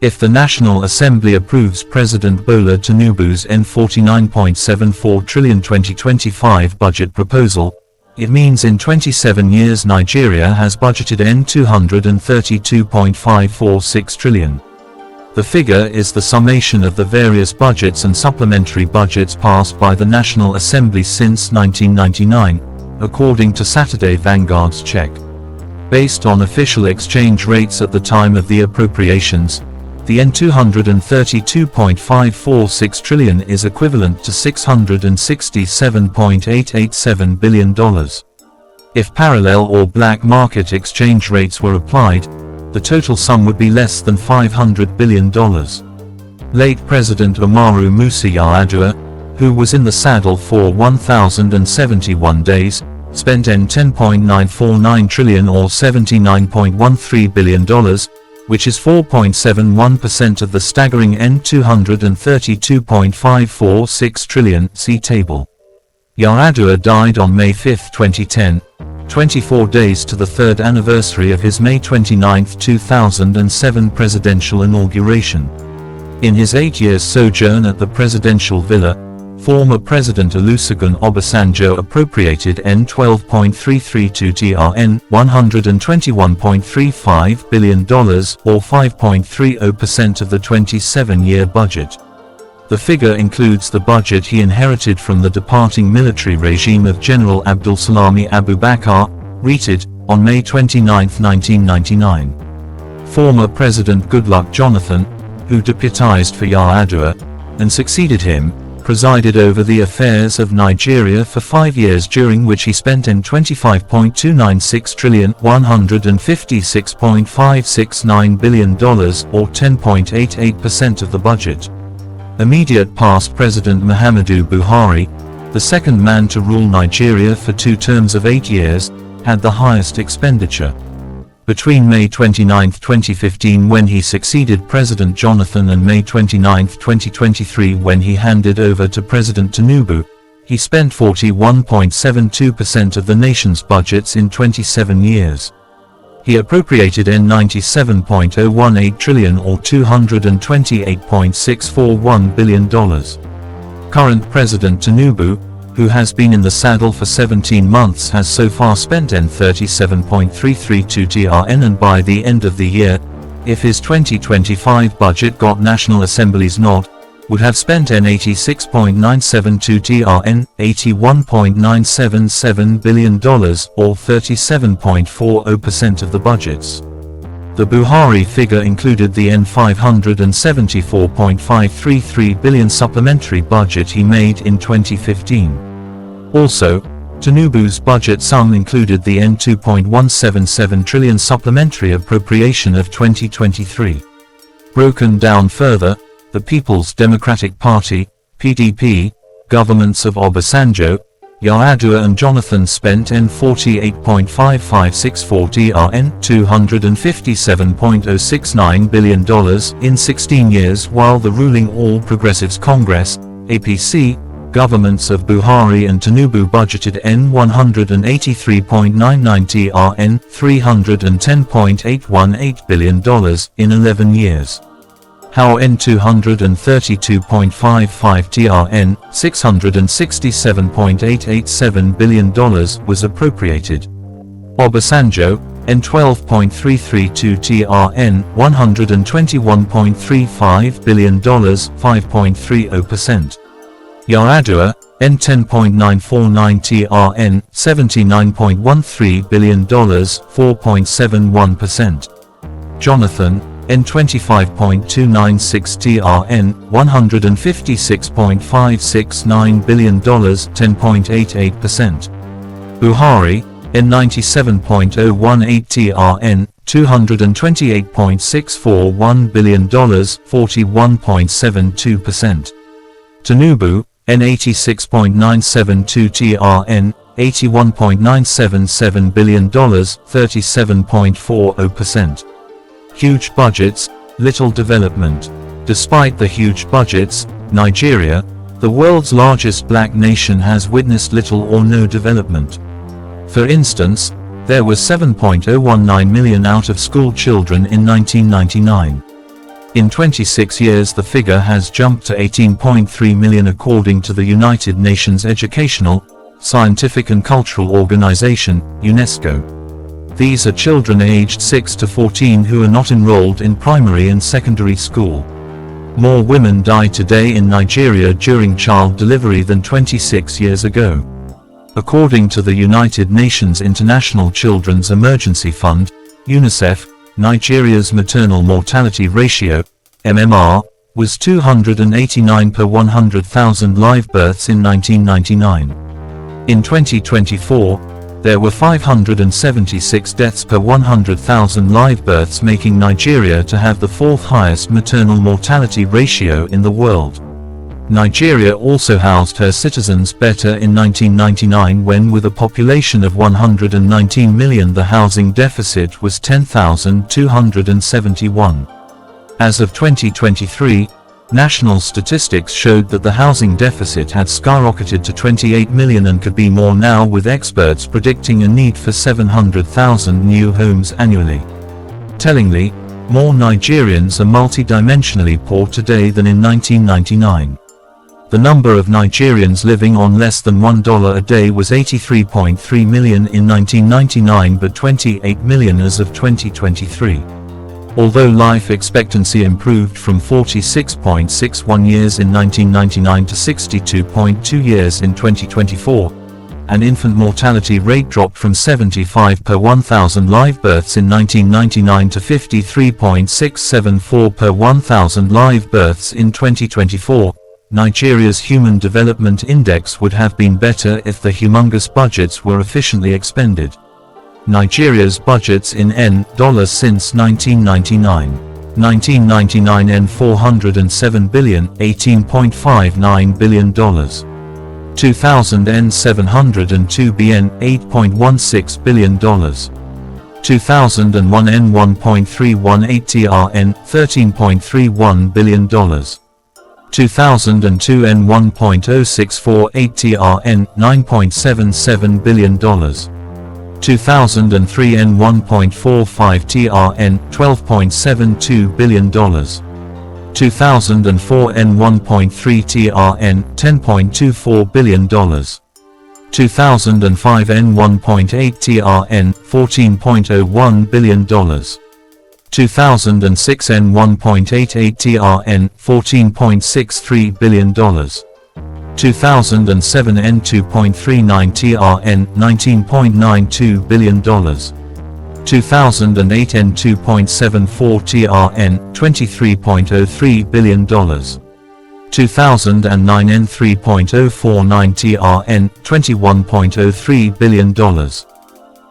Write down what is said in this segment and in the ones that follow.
If the National Assembly approves President Bola Tinubu's N49.74 trillion 2025 budget proposal, it means in 27 years Nigeria has budgeted N232.546 trillion. The figure is the summation of the various budgets and supplementary budgets passed by the National Assembly since 1999, according to Saturday Vanguard's check. Based on official exchange rates at the time of the appropriations, the N232.546 trillion is equivalent to $667.887 billion. If parallel or black market exchange rates were applied, the total sum would be less than $500 billion. Late President Umaru Musa Yar'Adua, who was in the saddle for 1,071 days, spent N10.949 trillion or $79.13 billion, which is 4.71% of the staggering N232.546 trillion. See table. Yar'Adua died on May 5, 2010, 24 days to the third anniversary of his May 29, 2007 presidential inauguration. In his 8-year sojourn at the presidential villa, former President Olusegun Obasanjo appropriated N12.332trn $121.35 billion or 5.30% of the 27-year budget. The figure includes the budget he inherited from the departing military regime of General Abdulsalami Abubakar, reted on May 29, 1999. Former President Goodluck Jonathan, who deputized for Yar'Adua and succeeded him, presided over the affairs of Nigeria for 5 years, during which he spent N25.296 trillion $156.569 billion or 10.88% of the budget. Immediate past President Muhammadu Buhari, the second man to rule Nigeria for 2 terms of 8 years, had the highest expenditure. Between May 29, 2015 when he succeeded President Jonathan and May 29, 2023 when he handed over to President Tinubu, he spent 41.72% of the nation's budgets in 27 years. He appropriated N97.018 trillion or $228.641 billion. Current President Tinubu, who has been in the saddle for 17 months, has so far spent N37.332trn, and by the end of the year, if his 2025 budget got National Assembly's nod, would have spent N86.972trn $81.977 billion or 37.40% of the budgets. The Buhari figure included the N574.533 billion supplementary budget he made in 2015. Also, Tinubu's budget sum included the N2.177 trillion supplementary appropriation of 2023. Broken down further, the People's Democratic Party, PDP, governments of Obasanjo, Yar'Adua and Jonathan spent N48.5564trn $257.069 billion in 16 years, while the ruling All Progressives Congress, APC, governments of Buhari and Tinubu budgeted N183.99trn $310.818 billion in 11 years. How N232.55trn $667.887 billion was appropriated. Obasanjo, N12.332trn $121.35 billion 5.30%. Yar'Adua, N10.949trn $79.13 billion 4.71%. Jonathan, N25.296trn $156.569 billion 10.88%. Buhari, N97.018trn $228.641 billion 41.72%. Tinubu, N86.972trn $81.977 billion 37.40%. Huge budgets, little development. Despite the huge budgets, Nigeria, the world's largest black nation, has witnessed little or no development. For instance, there were 7.019 million out-of-school children in 1999. In 26 years the figure has jumped to 18.3 million according to the United Nations Educational, Scientific and Cultural Organization, UNESCO. These are children aged 6 to 14 who are not enrolled in primary and secondary school. More women die today in Nigeria during child delivery than 26 years ago. According to the United Nations International Children's Emergency Fund, UNICEF, Nigeria's maternal mortality ratio, MMR, was 289 per 100,000 live births in 1999. In 2024, there were 576 deaths per 100,000 live births, making Nigeria to have the fourth highest maternal mortality ratio in the world. Nigeria also housed her citizens better in 1999 when, with a population of 119 million, the housing deficit was 10,271. As of 2023, national statistics showed that the housing deficit had skyrocketed to 28 million and could be more now, with experts predicting a need for 700,000 new homes annually. Tellingly, more Nigerians are multidimensionally poor today than in 1999. The number of Nigerians living on less than $1 a day was 83.3 million in 1999 but 28 million as of 2023. Although life expectancy improved from 46.61 years in 1999 to 62.2 years in 2024, and infant mortality rate dropped from 75 per 1,000 live births in 1999 to 53.674 per 1,000 live births in 2024, Nigeria's Human Development Index would have been better if the humongous budgets were efficiently expended. Nigeria's budgets in dollars since 1999. 1999 $407 billion, $18.59 billion. 2000 $702 billion, $8.16 billion. 2001 $1.318 trn, $13.31 billion. 2002 $1.0648 trn, $9.77 billion. 2003 $1.45 trn, $12.72 billion. 2004 $1.3 trn, $10.24 billion. 2005 $1.8 trn, $14.01 billion. 2006 $1.88 trn, $14.63 billion. 2007 N2.39 trn, $19.92 billion. 2008 N2.74 trn, $23.03 billion. 2009 N3.049 trn, $21.03 billion.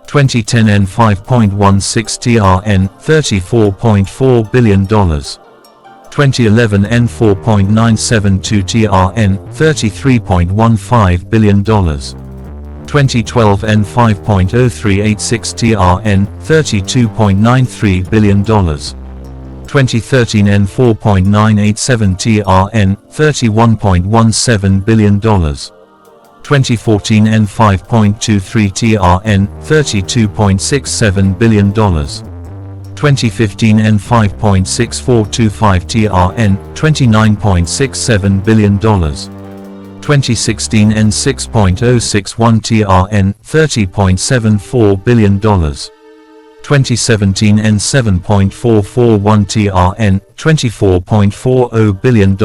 2010 N5.16 trn, $34.4 billion. 2011 N4.972 trn, $33.15 billion. 2012 N5.0386 trn, $32.93 billion. 2013 N4.987 trn, $31.17 billion. 2014 N5.23 trn, $32.67 billion. 2015 N5.6425 trn, $29.67 billion. 2016 N6.061 trn, $30.74 billion. 2017 N7.441 trn, $24.40 billion.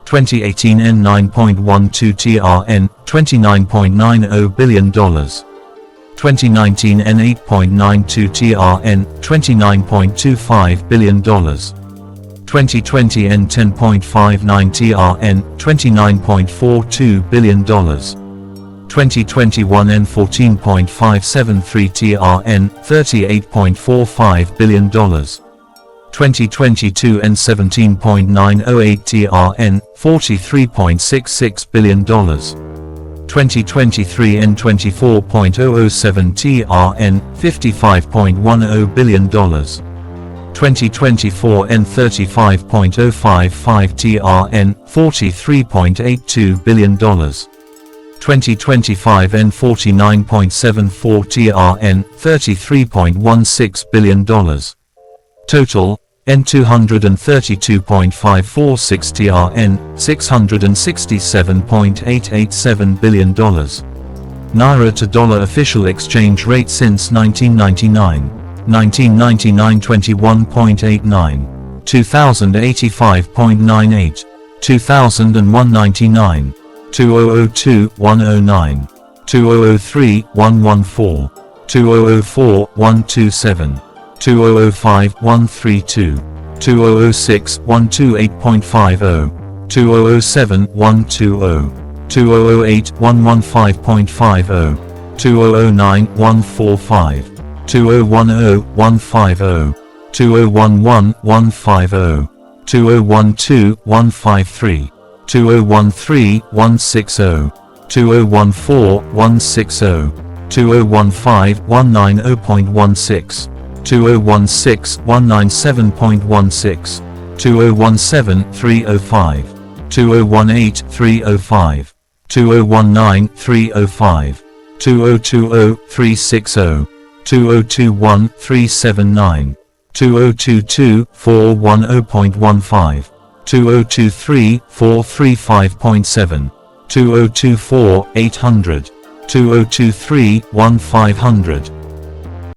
2018 N9.12 trn, $29.90 billion. 2019 N8.92 trn, $29.25 billion. 2020 N10.59 trn, $29.42 billion. 2021 N14.573 trn, $38.45 billion. 2022 N17.908 trn, $43.66 billion. 2023 N24.007 trn, $55.10 billion. 2024 N35.055 trn, $43.82 billion. 2025 N49.74 trn, $33.16 billion. Total, N232.55trn, $667.887 billion. Naira to dollar official exchange rate since 1999. 1999 21.89. 2000 85.98. 2001 99. 2002 109. 2003 114. 2004 127. 2005 132. 2006 128.50. 2007 120. 2008 115.50. 2009 145. 2010 150. 2011 150. 2012 153. 2013 160. 2014 160. 2015 190.16. 2016 197.16. 2017 305. 2018 305. 2019 305. 2020 360. 2021 379. 2022 410.15. 2023 435.7. 2024 800. 2023 1500.